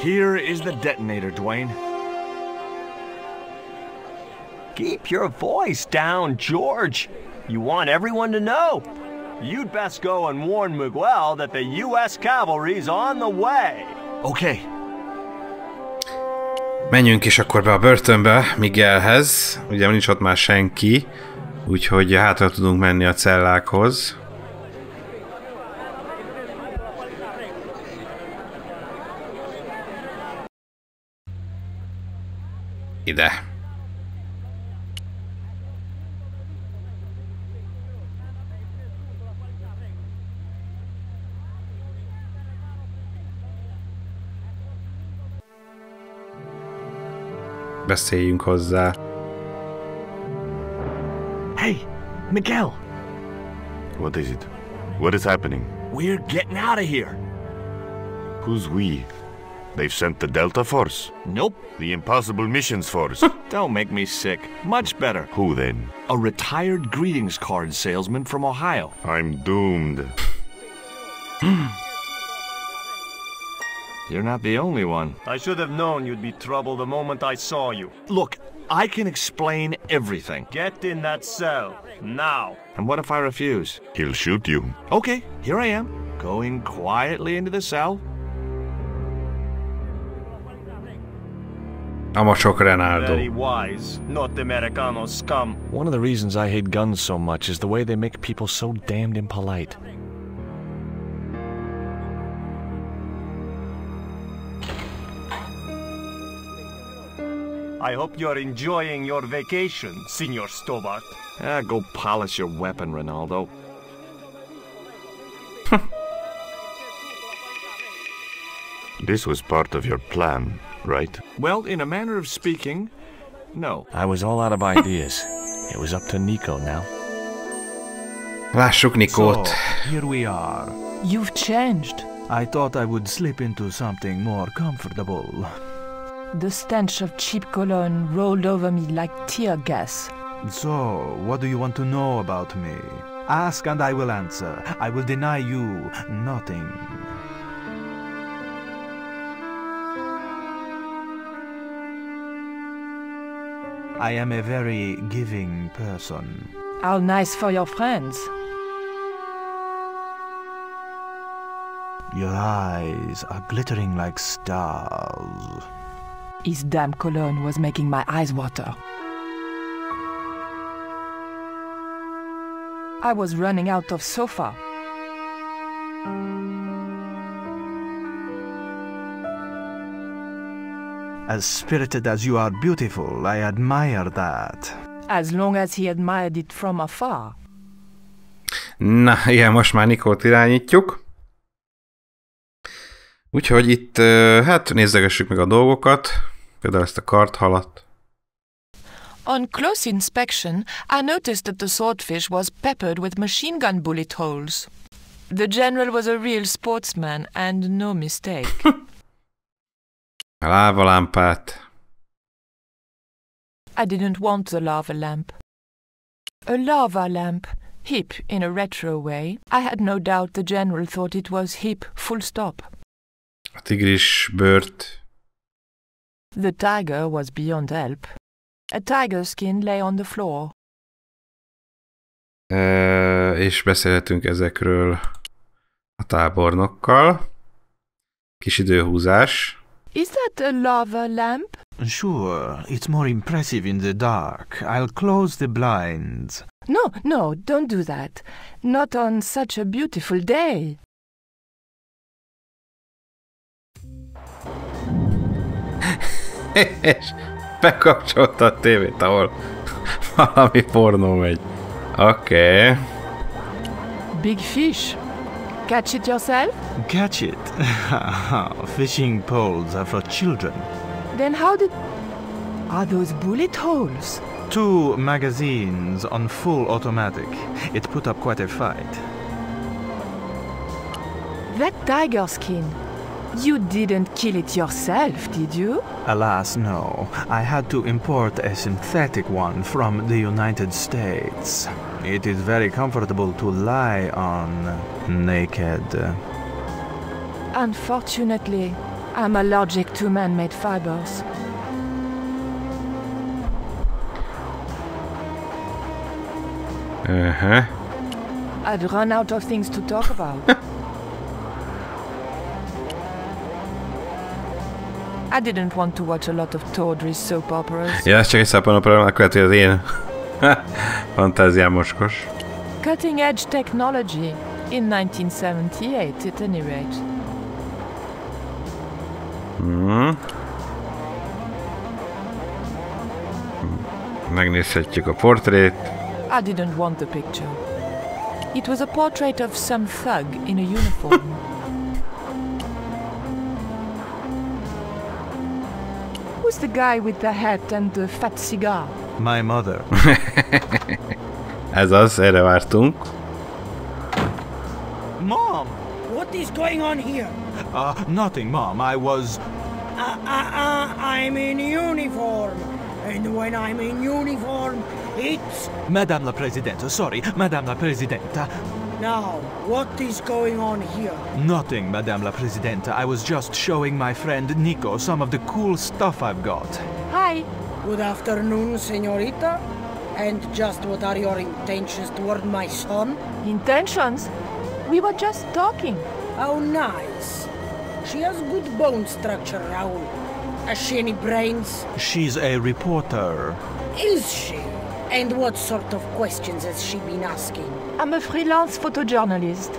Here is the detonator, Dwayne. Keep your voice down, George. You want everyone to know. You'd best go and warn Miguel that the U.S. cavalry's on the way. Okay. Menjünk is akkor be a börtönbe Miguelhez. Ugye nincs ott már senki, úgyhogy hátra tudunk menni a cellákhoz. Ide. beszéljünk hozzá. Hey, Miguel! What is it? What is happening? We're getting out of here! Who's we? They've sent the Delta Force? Nope. The Impossible Missions Force? Don't make me sick. Much better. Who then? A retired greetings card salesman from Ohio. I'm doomed. You're not the only one. I should have known you'd be trouble the moment I saw you. Look, I can explain everything. Get in that cell, now. And what if I refuse? He'll shoot you. Okay, here I am, going quietly into the cell. Amosok Renaldo. Very wise, not Americano scum. One of the reasons I hate guns so much is the way they make people so damned impolite. I hope you're enjoying your vacation, Senor Stobbart. Go polish your weapon, Ronaldo. This was part of your plan, right? Well, in a manner of speaking, no. I was all out of ideas. It was up to Nico now. Lássuk Nikót. So, here we are. You've changed. I thought I would slip into something more comfortable. The stench of cheap cologne rolled over me like tear gas. So, what do you want to know about me? Ask and I will answer. I will deny you nothing. I am a very giving person. How nice for your friends. Your eyes are glittering like stars. His damn cologne was making my eyes water. I was running out of sofa. As spirited as you are beautiful, I admire that. As long as he admired it from afar. Na, igen, most már Nikót irányítjuk. Úgyhogy itt, hát nézzegessük meg a dolgokat. Például ezt a karthalat. On close inspection, I noticed that the swordfish was peppered with machine gun bullet holes. The general was a real sportsman, and no mistake. A lávalámpát. I didn't want the lava lamp. A lava lamp, hip in a retro way. I had no doubt the general thought it was hip, full stop. A tigris bőrt. The tiger was beyond help. A tiger skin lay on the floor. És beszélhetünk ezekről a tábornokkal. Kis időhúzás. Is that a lava lamp? Sure, it's more impressive in the dark. I'll close the blinds. No, don't do that. Not on such a beautiful day. És bekapcsolta a tévét, ahol valami pornó megy. Oké. Big fish. Catch it yourself? Catch it? Fishing poles are for children. Then how did... Are those bullet holes? 2 magazines on full automatic. It put up quite a fight. That tiger skin. You didn't kill it yourself, did you? Alas, no. I had to import a synthetic one from the United States. It is very comfortable to lie on naked. Unfortunately, I'm allergic to man-made fibers. I'd run out of things to talk about. I didn't want to watch a lot of tawdry soap operas. Ja, ez csak egy szappanopera, akkor lehet, hogy az én fantáziám mocskos. Cutting edge technology in 1978 at any rate. Megnézhetjük a portrét. I didn't want the picture. It was a portrait of some thug in a uniform. Who's the guy with the hat and the fat cigar? My mother. Ez az, erre vártunk. Mom! What is going on here? Nothing, Mom. I was... I'm in uniform. And when I'm in uniform, it's... Madame la Presidente, sorry, Madame la Presidente. Now, what is going on here? Nothing, Madame la Presidente. I was just showing my friend Nico some of the cool stuff I've got. Hi. Good afternoon, señorita. And just what are your intentions toward my son? Intentions? We were just talking. How nice. She has good bone structure, Raoul. Has she any brains? She's a reporter. Is she? And what sort of questions has she been asking? I'm a freelance photojournalist.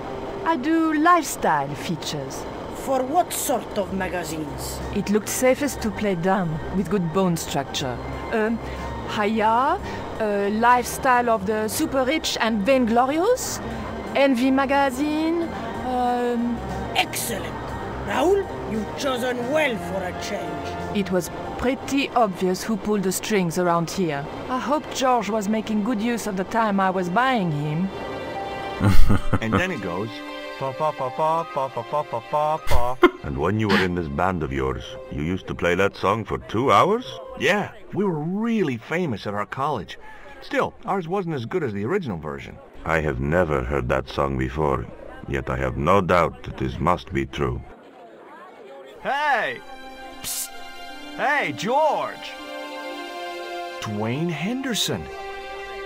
I do lifestyle features. For what sort of magazines? It looked safest to play dumb, with good bone structure. Haya, Lifestyle of the Super Rich and Vainglorious, Envy Magazine, Excellent! Raoul, you've chosen well for a change. It was pretty obvious who pulled the strings around here. I hope George was making good use of the time I was buying him. And then it goes... Pa pa pa pa pa pa pa pa pa pa. And when you were in this band of yours, you used to play that song for 2 hours? Yeah, we were really famous at our college. Still, ours wasn't as good as the original version. I have never heard that song before, yet I have no doubt that this must be true. Hey! Psst! Hey, George! Dwayne Henderson.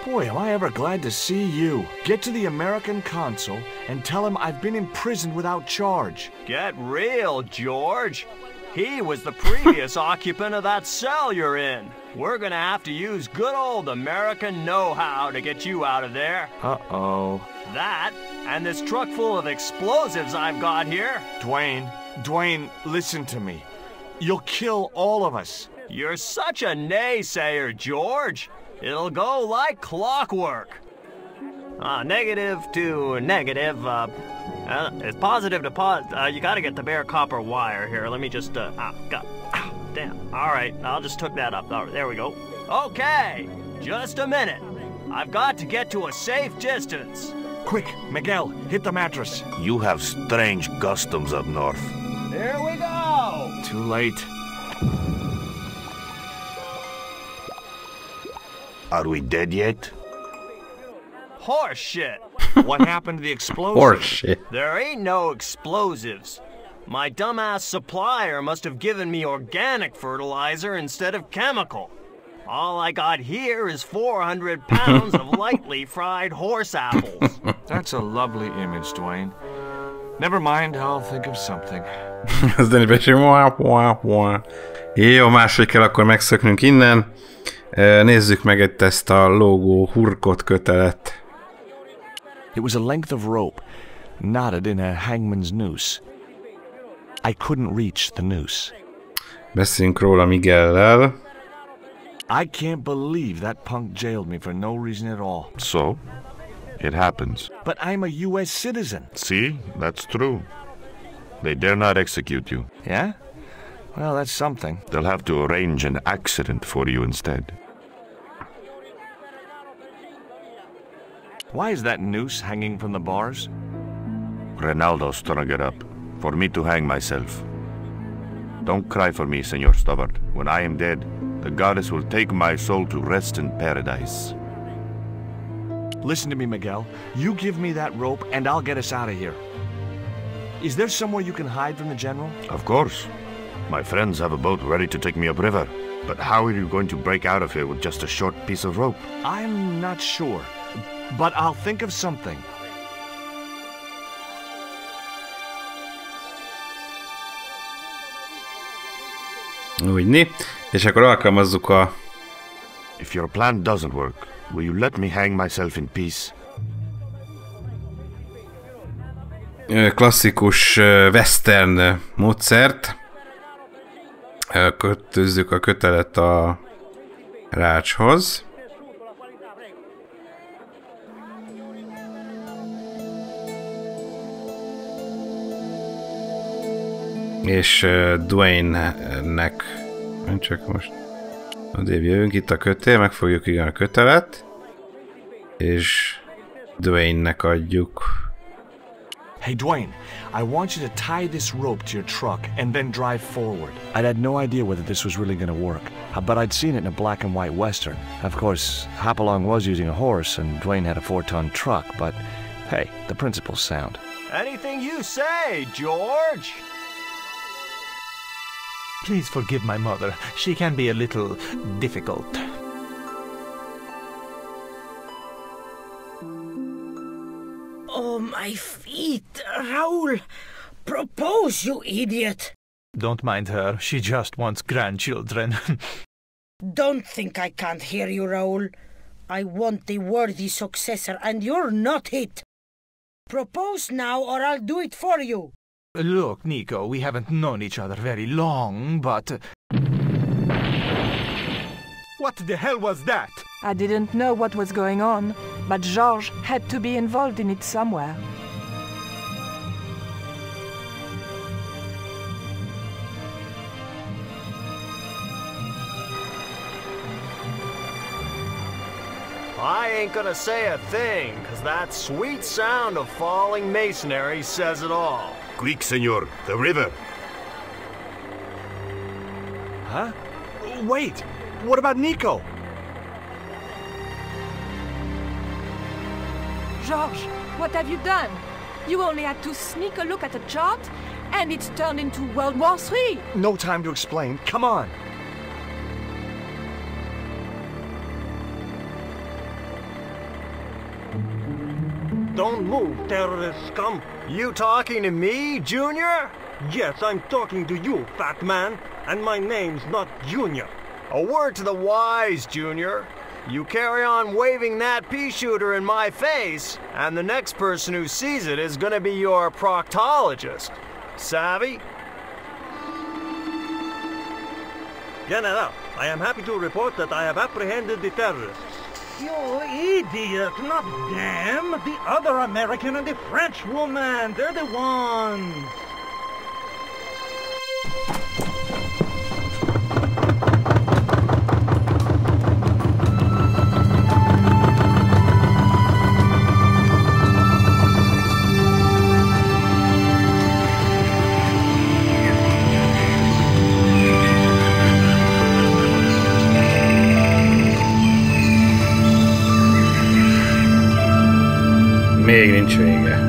Boy, am I ever glad to see you. Get to the American consul and tell him I've been imprisoned without charge. Get real, George. He was the previous occupant of that cell you're in. We're gonna have to use good old American know-how to get you out of there. Uh-oh. That, and this truck full of explosives I've got here. Dwayne, listen to me. You'll kill all of us. You're such a naysayer, George. It'll go like clockwork. Negative to negative, it's positive to positive. You gotta get the bare copper wire here. Let me just, damn. Alright, I'll just hook that up. All right, there we go. Okay, just a minute. I've got to get to a safe distance. Quick, Miguel, hit the mattress. You have strange customs up north. Here we go! Too late. Are we dead yet? Horse shit. What happened to the explosives? Horse shit. There ain't no explosives. My dumbass supplier must have given me organic fertilizer instead of chemical. All I got here is 400 pounds of lightly fried horse apples. That's a lovely image, Dwayne. Never mind, I'll think of something. Aztán jó, máshogy kell akkor megszöknünk innen. Nézzük meg ezt a logó hurkot kötelet. It was a length of rope, knotted in a hangman's noose. I couldn't reach the noose. Beszéljünk róla Miguellel. I can't believe that punk jailed me for no reason at all. So, it happens. But I'm a U.S. citizen. See, that's true. They dare not execute you. Yeah? Well, that's something. They'll have to arrange an accident for you instead. Why is that noose hanging from the bars? Ronaldo strung it up, for me to hang myself. Don't cry for me, Senor Stobbart. When I am dead, the goddess will take my soul to rest in paradise. Listen to me, Miguel. You give me that rope and I'll get us out of here. Is there somewhere you can hide from the General? Of course. My friends have a boat ready to take me upriver. But how are you going to break out of here with just a short piece of rope? I'm not sure, but I'll think of something. Úgyni. És akkor alkalmazzuk a... If your plan doesn't work, will you let me hang myself in peace? Klasszikus western módszert. Kötözzük a kötelet a rácshoz. És Dwayne-nek Csak most odébb jövünk, itt a kötél, megfogjuk igen a kötelet, és Dwayne-nek adjuk. Hey Dwayne, I want you to tie this rope to your truck and then drive forward. I'd had no idea whether this was really gonna work, but I'd seen it in a black and white western. Of course, Hopalong was using a horse and Dwayne had a 4-ton truck, but hey, the principle's sound. Anything you say, George! Please forgive my mother. She can be a little difficult. Oh, my feet, Raoul! Propose, you idiot! Don't mind her. She just wants grandchildren. Don't think I can't hear you, Raoul. I want the worthy successor, and you're not it. Propose now, or I'll do it for you. Look, Nico, we haven't known each other very long, but... What the hell was that? I didn't know what was going on, but George had to be involved in it somewhere. I ain't gonna say a thing, 'cause that sweet sound of falling masonry says it all. Quick, senor, the river. Huh? Wait! What about Nico? George, what have you done? You only had to sneak a look at a chart, and it's turned into World War III. No time to explain. Come on. Don't move, terrorist scum. You talking to me, Junior? Yes, I'm talking to you, fat man. And my name's not Junior. A word to the wise, Junior. You carry on waving that pea shooter in my face, and the next person who sees it is gonna be your proctologist. Savvy? General, I am happy to report that I have apprehended the terrorists. You idiot, not them. The other American and the French woman. They're the ones. Még nincs vége.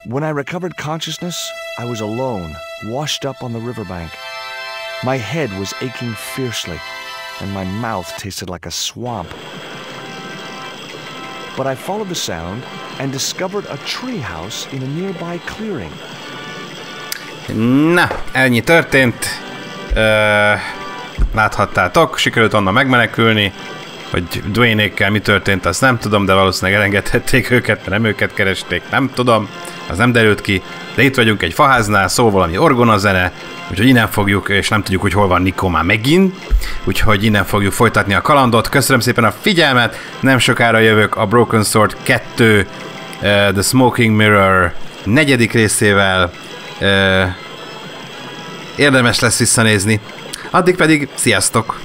When I recovered consciousness, I was alone, washed up on the riverbank. My head was aching fiercely, and my mouth tasted like a swamp. But I followed the sound and discovered a tree house in a nearby clearing. Na, ennyi történt. Láthattátok, sikerült onnan megmenekülni. Hogy Dwayne-ékkel mi történt, azt nem tudom, de valószínűleg elengedhették őket, mert nem őket keresték, nem tudom. Az nem derült ki, de itt vagyunk egy faháznál, szól valami orgonazene, úgyhogy innen fogjuk, és nem tudjuk, hogy hol van Nico már megint, úgyhogy innen fogjuk folytatni a kalandot. Köszönöm szépen a figyelmet, nem sokára jövök a Broken Sword 2 The Smoking Mirror 4. részével. Érdemes lesz visszanézni. Addig pedig sziasztok!